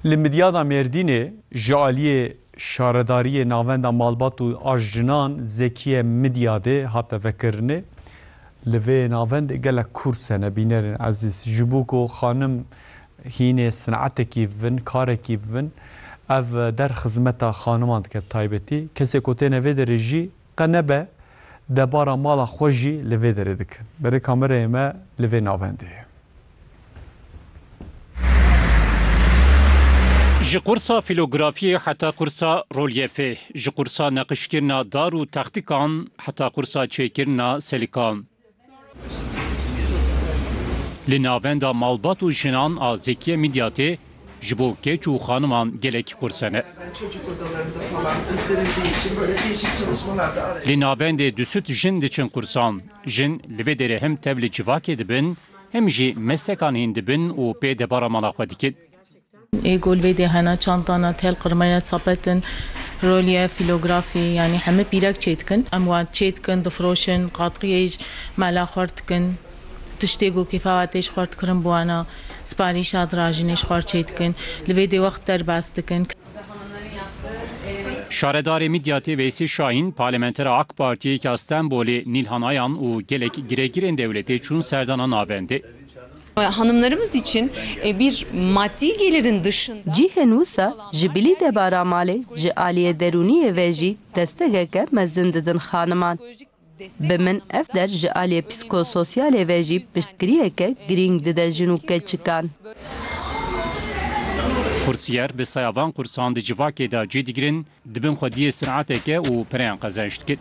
لمدیادا مردینه جالیه شارداری ناوند مالبات و آجنان زکیه مدیاده حتی فکرنه لوی ناوند گله کورسنه بینرن عزیز جبوکو خانم هینه صنعت ون کار ون او در خدمت خانمان که تایبتی کسی کوته نوی درجی قنبه دبارا مالا خوشی لوی دردک برای کامره ما لوی ناونده جی قرصا فیلوگرافی حتی قرصا رولیفه جی قرصا نقشکرنا دار و تختیکان حتی قرصا چیکرنا سلیکان لناوندا مالبات و جنان آزیکی میدیاتی جبو keç و خانمان gelek kursene. Çocuk odalarında falan gösterildiği için böyle değişik çalışmalar da araya. Linavende düsüt jin diçin kursan. Jin livedere hem tevli civak edibin hem jî meslekan hindibin û pê debara mala xwe dikin. گل ویده هنا چانتانا تل قرمaya sapetên rolye filografi yani heme pîrek çêtkin em wan çêtkin difroşin qatiyê mala xwar dikin tiştê got kêfawetê ji xwar dikirin bi wana siparîşa dirajînê ji xwar çêtkin li vê dê wext derbas dikin. Şaredarê Midyatê Veysi Şahin, parlamentera AK Parti'ye Kastenbolê Nilhan Ayan û gelek giregirên devletê çûn serdana navendi. Hanımlarımız için bir maddi gelirin dışında Cihenusa jibili de baramale ji aliye deruniye ve jî destekeke mezin didin xaniman. Bimin ev der ji aliye psikososyale ve jî piştkiriyeke giring dide jinûke çıkan. Kursiyer bi sayavan kursan di civakê da cî digirin dibin xwediyê sinateke û pereyan qezenj dikin.